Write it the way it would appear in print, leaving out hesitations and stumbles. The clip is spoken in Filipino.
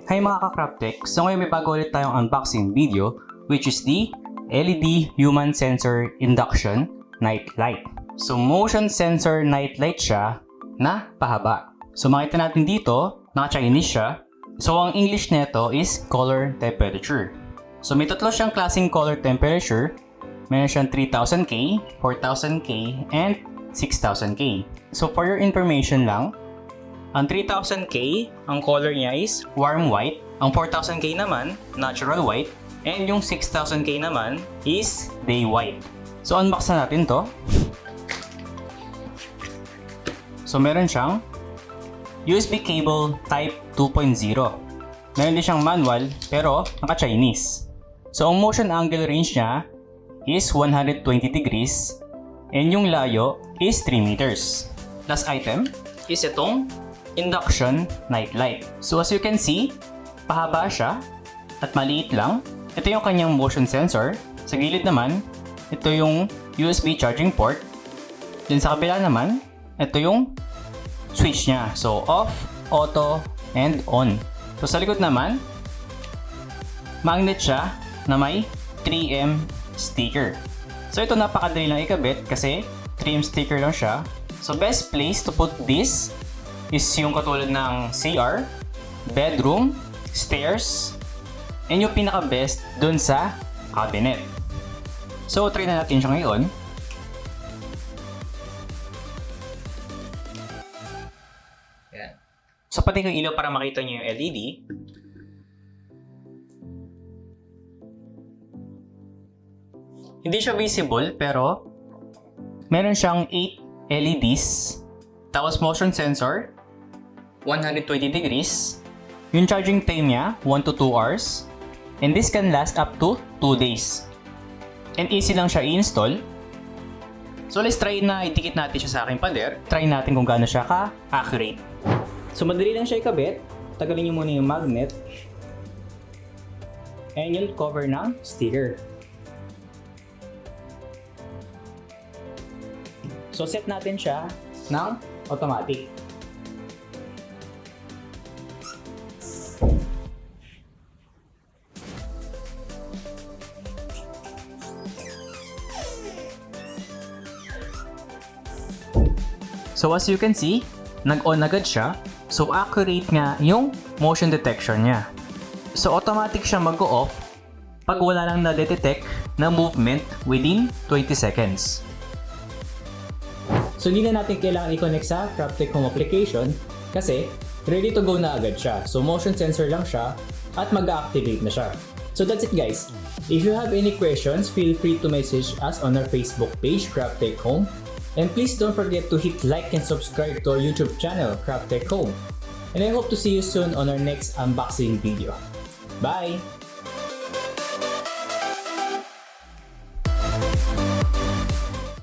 Hi mga ka-Crabtek! So ngayon may bago ulit tayong unboxing video which is the LED Human Sensor Induction Night Light. So motion sensor night light siya na pahaba. So makita natin dito, naka-Chinese siya. So ang English nito is color temperature. So may tatlo siyang klaseng color temperature. Meron siyang 3000K, 4000K, and 6000K. So for your information lang, ang 3000K, ang color niya is warm white. Ang 4000K naman, natural white. And yung 6000K naman is day white. So unbox na natin to. So meron siyang USB cable type 2.0. Meron din siyang manual pero naka-Chinese. So ang motion angle range niya is 120 degrees. And yung layo is 3 meters. Last item is itong Induction night light. So as you can see, pahaba siya at maliit lang. Ito yung kanyang motion sensor. Sa gilid naman, ito yung USB charging port. Then sa kabila naman, ito yung switch niya. So off, auto, and on. So sa likod naman, magnet siya na may 3M sticker. So ito napakadali lang ikabit kasi 3M sticker lang siya. So best place to put this is yung katulad ng CR, bedroom, stairs, and yung pinaka-best dun sa cabinet. So, try na natin siya ngayon. Yan. So, pati yung ilaw para makita nyo yung LED. Hindi siya visible, pero meron siyang 8 LEDs. Tapos motion sensor, 120 degrees. Yung charging time niya, 1 to 2 hours. And this can last up to 2 days. And easy lang siya i-install. So let's try na idikit natin siya sa aking pader. Try natin kung gaano siya ka-accurate. So madali lang siya ikabit. Tagalin niyo muna yung magnet. And yung cover ng sticker. So set natin siya ng automatic. So as you can see, nag-on agad siya. So accurate nga yung motion detection niya. So automatic siya mag-off pag wala lang na-detect na movement within 20 seconds. So hindi na natin kailangan i-connect sa Crabtek Home application kasi ready to go na agad siya. So motion sensor lang siya at mag-activate na siya. So that's it guys. If you have any questions, feel free to message us on our Facebook page, Crabtek Home. And please don't forget to hit like and subscribe to our YouTube channel, Crabtek Home. And I hope to see you soon on our next unboxing video. Bye!